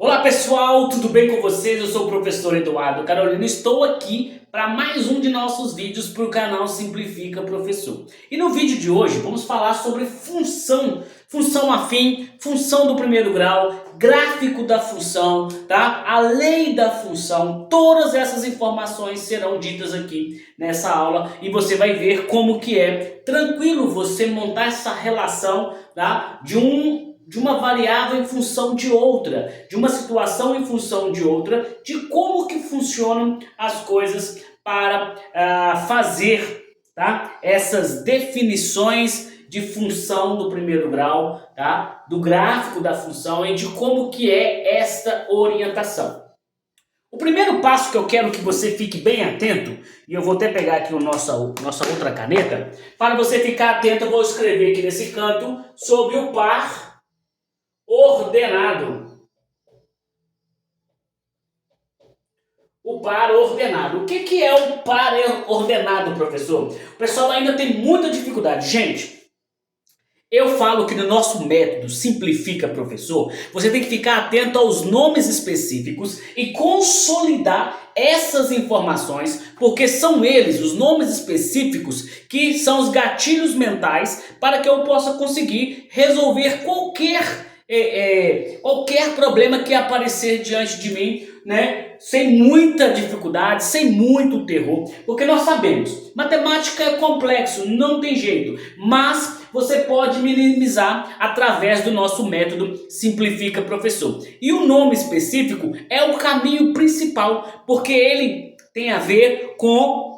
Olá pessoal, tudo bem com vocês? Eu sou o professor Eduardo Carolino, estou aqui para mais um de nossos vídeos para o canal Simplifica Professor. E no vídeo de hoje vamos falar sobre função afim, função do primeiro grau, gráfico da função, tá? A lei da função, todas essas informações serão ditas aqui nessa aula e você vai ver como que é tranquilo você montar essa relação, tá? De uma variável em função de outra, de uma situação em função de outra, de como que funcionam as coisas para fazer, tá? Essas definições de função do primeiro grau, tá? Do gráfico da função e de como que é esta orientação. O primeiro passo que eu quero que você fique bem atento, e eu vou até pegar aqui nossa outra caneta, para você ficar atento eu vou escrever aqui nesse canto sobre o par ordenado. O par ordenado. O que é o par ordenado, professor? O pessoal ainda tem muita dificuldade. Gente, eu falo que no nosso método Simplifica Professor, você tem que ficar atento aos nomes específicos e consolidar essas informações, porque são eles, os nomes específicos, que são os gatilhos mentais para que eu possa conseguir resolver qualquer problema que aparecer diante de mim, né? Sem muita dificuldade, sem muito terror, porque nós sabemos, matemática é complexo, não tem jeito, mas você pode minimizar através do nosso método Simplifica Professor. E o nome específico é o caminho principal, porque ele tem a ver com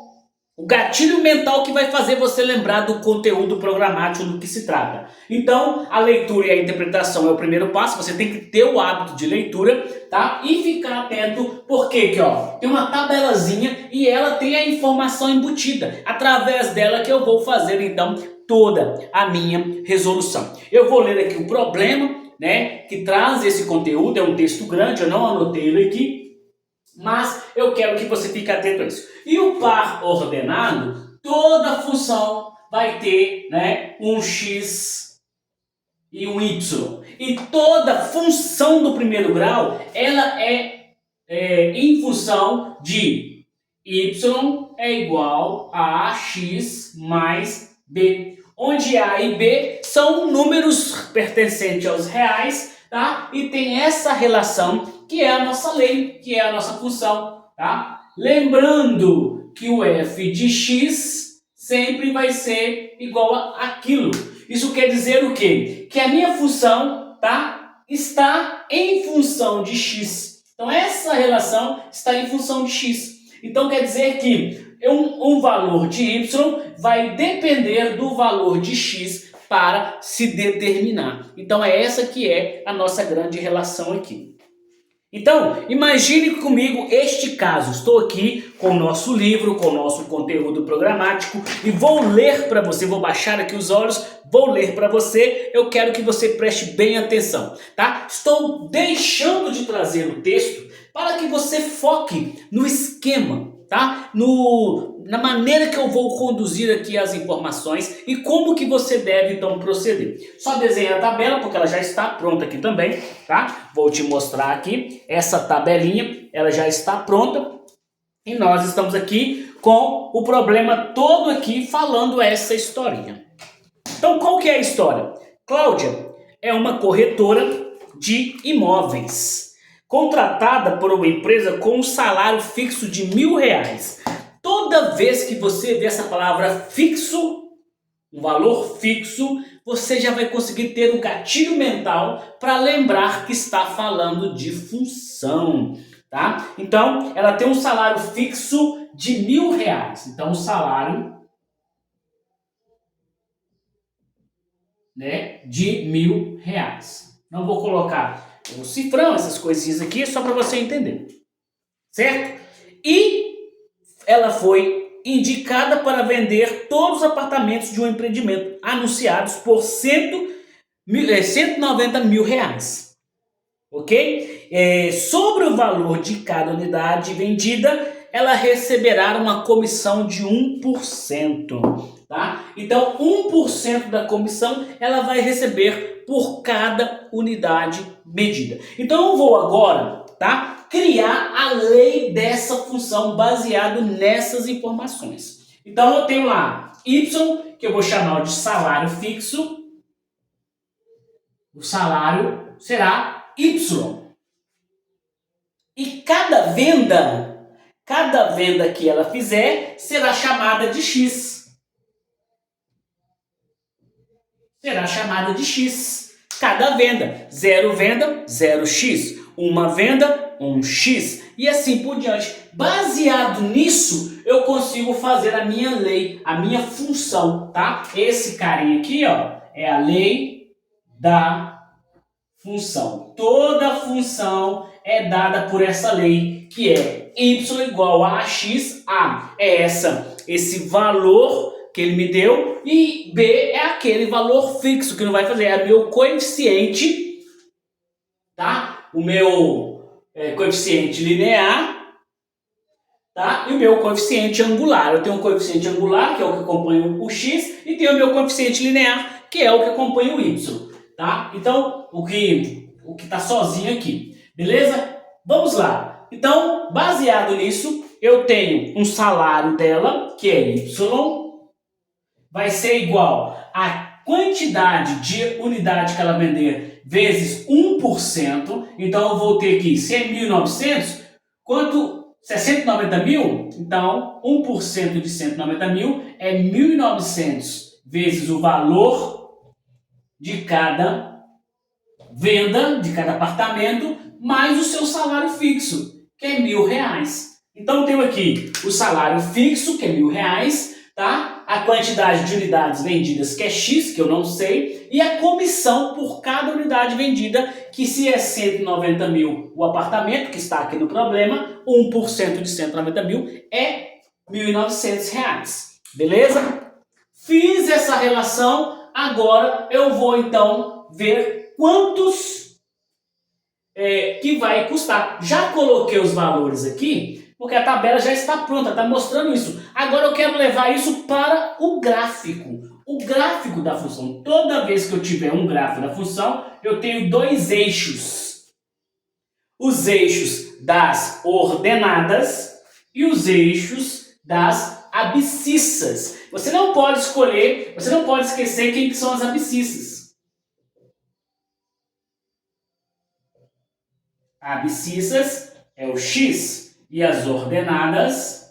o gatilho mental que vai fazer você lembrar do conteúdo programático do que se trata. Então, a leitura e a interpretação é o primeiro passo. Você tem que ter o hábito de leitura, tá? E ficar atento, porque aqui, ó, tem uma tabelazinha e ela tem a informação embutida. Através dela que eu vou fazer, então, toda a minha resolução. Eu vou ler aqui o problema, né, que traz esse conteúdo. É um texto grande, eu não anotei ele aqui, mas eu quero que você fique atento a isso. E o par ordenado, toda função vai ter, né, um x e um y. E toda função do primeiro grau, ela é em função de y é igual a x mais b. Onde a e b são números pertencentes aos reais, tá? E tem essa relação que é a nossa lei, que é a nossa função, tá? Lembrando que o f de x sempre vai ser igual a aquilo. Isso quer dizer o quê? Que a minha função, tá, está em função de x. Então essa relação está em função de x. Então quer dizer que um valor de y vai depender do valor de x para se determinar. Então é essa que é a nossa grande relação aqui. Então, imagine comigo este caso. Estou aqui com o nosso livro, com o nosso conteúdo programático e vou ler para você, vou baixar aqui os olhos, vou ler para você. Eu quero que você preste bem atenção, tá? Estou deixando de trazer o texto para que você foque no esquema, tá? Na maneira que eu vou conduzir aqui as informações e como que você deve então proceder. Só desenha a tabela, porque ela já está pronta aqui também, tá? Vou te mostrar aqui essa tabelinha, ela já está pronta e nós estamos aqui com o problema todo aqui falando essa historinha. Então qual que é a história? Cláudia é uma corretora de imóveis, contratada por uma empresa com um salário fixo de R$ 1.000. Toda vez que você vê essa palavra fixo, um valor fixo, você já vai conseguir ter um gatilho mental para lembrar que está falando de função, tá? Então, ela tem um salário fixo de R$ 1.000. Então, o salário, né, de R$ 1.000. Não vou colocar o cifrão, essas coisinhas aqui, só para você entender, certo? E ela foi indicada para vender todos os apartamentos de um empreendimento anunciados por R$ 190 mil. Ok? Sobre o valor de cada unidade vendida, ela receberá uma comissão de 1%, tá? Então, 1% da comissão ela vai receber por cada unidade medida. Então, eu vou agora, tá, criar a lei dessa função baseado nessas informações. Então, eu tenho lá Y, que eu vou chamar de salário fixo. O salário será Y. E cada venda que ela fizer será chamada de X. Será chamada de X. Cada venda, 0x. Uma venda, 1x. E assim por diante. Baseado nisso, eu consigo fazer a minha lei, a minha função, tá? Esse carinha aqui, ó, é a lei da função. Toda função é dada por essa lei, que é y igual a x. A é esse valor que ele me deu, e b é aquele valor fixo que não vai fazer, é meu coeficiente, tá? O meu coeficiente linear, tá? E o meu coeficiente angular. Eu tenho um coeficiente angular, que é o que acompanha o x, e tenho o meu coeficiente linear, que é o que acompanha o y, tá? Então, o que está sozinho aqui, beleza? Vamos lá. Então, baseado nisso, eu tenho um salário dela, que é y, vai ser igual a quantidade de unidade que ela vender vezes 1%. Então, eu vou ter aqui 100.900, quanto 690 mil? Então, 1% de 190 mil é 1.900 vezes o valor de cada venda, de cada apartamento, mais o seu salário fixo, que é R$1.000. Então, eu tenho aqui o salário fixo, que é R$1.000, tá? A quantidade de unidades vendidas, que é X, que eu não sei, e a comissão por cada unidade vendida, que se é 190 mil o apartamento, que está aqui no problema, 1% de 190 mil é R$1.900. Beleza? Fiz essa relação, agora eu vou então ver quantos que vai custar. Já coloquei os valores aqui, porque a tabela já está pronta, está mostrando isso. Agora eu quero levar isso para o gráfico. O gráfico da função. Toda vez que eu tiver um gráfico da função, eu tenho dois eixos. Os eixos das ordenadas e os eixos das abscissas. Você não pode escolher, você não pode esquecer quem que são as abscissas. Abscissas é o X. E as ordenadas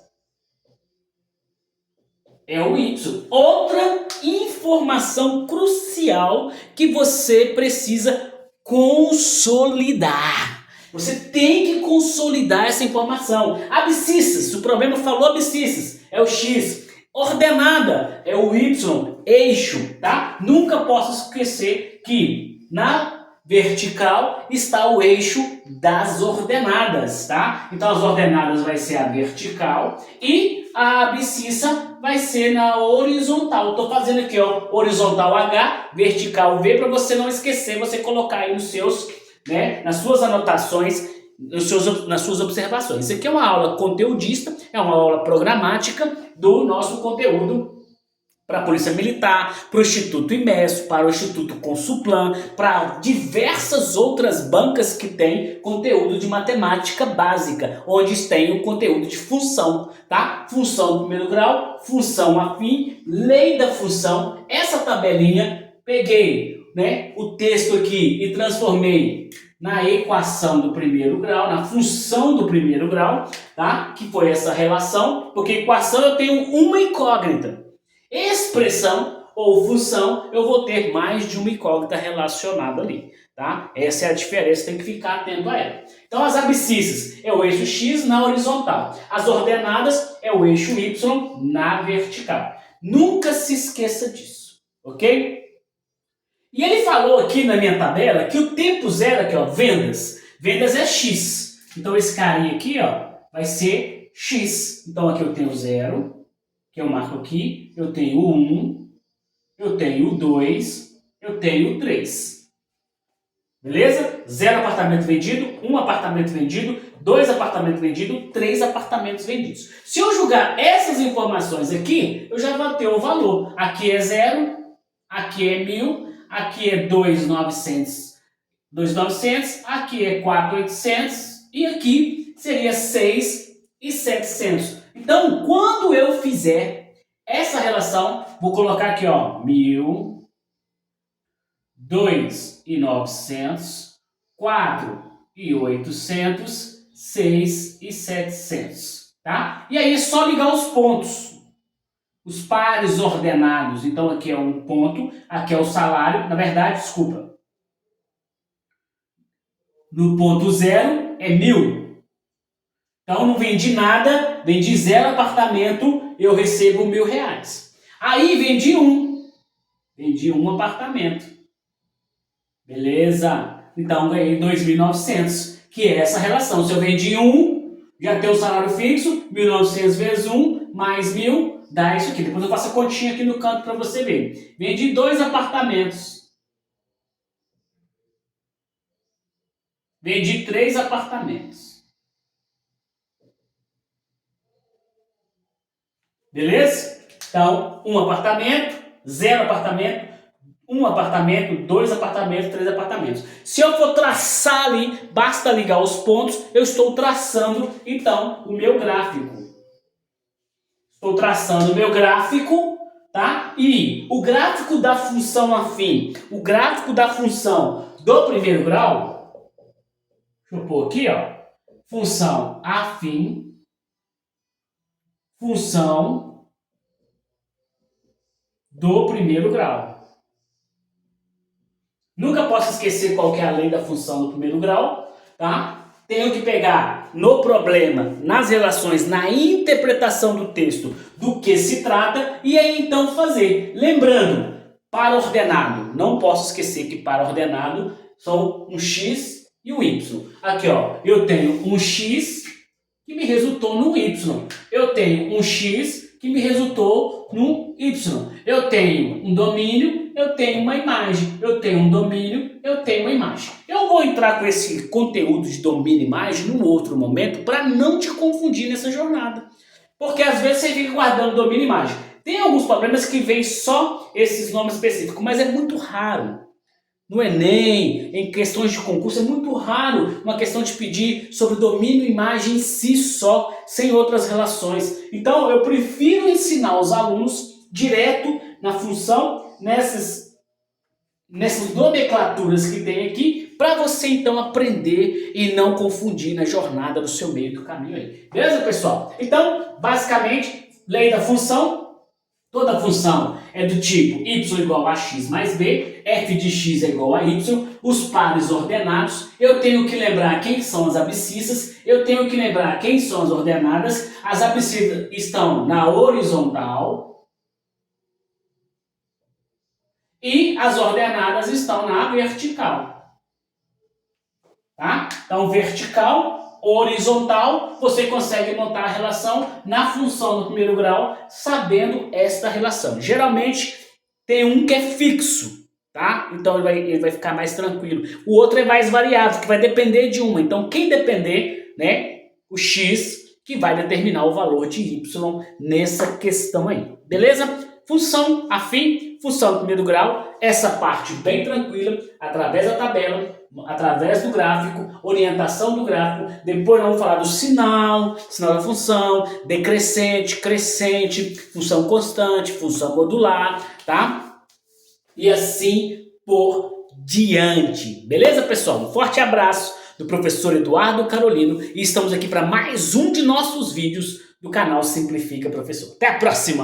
é o Y. Outra informação crucial que você precisa consolidar. Você tem que consolidar essa informação. Abscissas, o problema falou abscissas, é o X. Ordenada é o Y, eixo, tá? Nunca posso esquecer que na vertical está o eixo das ordenadas, tá? Então as ordenadas vai ser a vertical e a abscissa vai ser na horizontal. Estou fazendo aqui, ó, horizontal H, vertical V, para você não esquecer, você colocar aí nos seus, né, nas suas anotações, nas suas observações. Isso aqui é uma aula conteudista, é uma aula programática do nosso conteúdo para a Polícia Militar, para o Instituto Imerso, para o Instituto Consuplan, para diversas outras bancas que têm conteúdo de matemática básica, onde tem o conteúdo de função, tá? Função do primeiro grau, função afim, lei da função. Essa tabelinha, peguei, né, o texto aqui e transformei na equação do primeiro grau, na função do primeiro grau, tá? Que foi essa relação, porque equação eu tenho uma incógnita. Expressão ou função, eu vou ter mais de uma incógnita relacionada ali, tá? Essa é a diferença, tem que ficar atento a ela. Então, as abscissas é o eixo X na horizontal. As ordenadas é o eixo Y na vertical. Nunca se esqueça disso, ok? E ele falou aqui na minha tabela que o tempo zero aqui, ó, vendas. Vendas é X. Então, esse carinha aqui, ó, vai ser X. Então, aqui eu tenho 0. Que eu marco aqui, eu tenho o 1, eu tenho o 2, eu tenho o 3. Beleza? 0 apartamento vendido, 1 apartamento vendido, 2 apartamentos vendidos, 3 apartamentos vendidos. Se eu jogar essas informações aqui, eu já vou ter o valor. Aqui é 0, aqui é 1.000, aqui é 2.900, 2.900, aqui é 4.800 e aqui seria 6.700. Então, quando eu fizer essa relação, vou colocar aqui, ó, 1.000, 2.900, 4.800, 6.700, tá? E aí é só ligar os pontos, os pares ordenados. Então aqui é um ponto, aqui é o salário, na verdade, desculpa. No ponto 0 é 1.000. Então não vendi nada, vendi 0 apartamento, eu recebo R$1.000. Aí vendi um apartamento. Beleza? Então ganhei 2.900, que é essa relação. Se eu vendi já tem o salário fixo, 1.900 vezes 1 mais 1.000 dá isso aqui. Depois eu faço a continha aqui no canto para você ver. Vendi 2 apartamentos. Vendi 3 apartamentos. Beleza? Então, 1 apartamento, 0 apartamento, 1 apartamento, 2 apartamentos, 3 apartamentos. Se eu for traçar ali, basta ligar os pontos, eu estou traçando, então, o meu gráfico. Estou traçando o meu gráfico, tá? E o gráfico da função afim, o gráfico da função do primeiro grau, deixa eu pôr aqui, ó, função afim, função do primeiro grau. Nunca posso esquecer qual que é a lei da função do primeiro grau, tá? Tenho que pegar no problema, nas relações, na interpretação do texto, do que se trata, e aí então fazer. Lembrando, par ordenado, não posso esquecer que par ordenado são um x e um y. Aqui, ó, eu tenho um x que me resultou num y. Eu tenho um x que me resultou num y. Eu tenho um domínio, eu tenho uma imagem. Eu tenho um domínio, eu tenho uma imagem. Eu vou entrar com esse conteúdo de domínio e imagem num outro momento para não te confundir nessa jornada. Porque às vezes você fica guardando domínio e imagem. Tem alguns problemas que vêm só esses nomes específicos, mas é muito raro. No Enem, em questões de concurso, é muito raro uma questão de pedir sobre domínio e imagem em si só, sem outras relações. Então, eu prefiro ensinar os alunos direto na função, nessas nomenclaturas que tem aqui, para você então aprender e não confundir na jornada do seu meio do caminho aí. Beleza, pessoal? Então, basicamente, lei da função. Toda função é do tipo y igual a x mais b, f de x é igual a y, os pares ordenados, eu tenho que lembrar quem são as abscissas, eu tenho que lembrar quem são as ordenadas, as abscissas estão na horizontal e as ordenadas estão na vertical. Tá? Então, vertical, horizontal, você consegue notar a relação na função do primeiro grau, sabendo esta relação. Geralmente, tem um que é fixo, tá? Então, ele vai ficar mais tranquilo. O outro é mais variável, que vai depender de uma. Então, quem depender, né, o x, que vai determinar o valor de y nessa questão aí. Beleza? Função afim, função do primeiro grau, essa parte bem tranquila, através da tabela, através do gráfico, orientação do gráfico, depois nós vamos falar do sinal da função, decrescente, crescente, função constante, função modular, tá? E assim por diante. Beleza, pessoal? Um forte abraço do professor Eduardo Carolino e estamos aqui para mais um de nossos vídeos do canal Simplifica Professor. Até a próxima!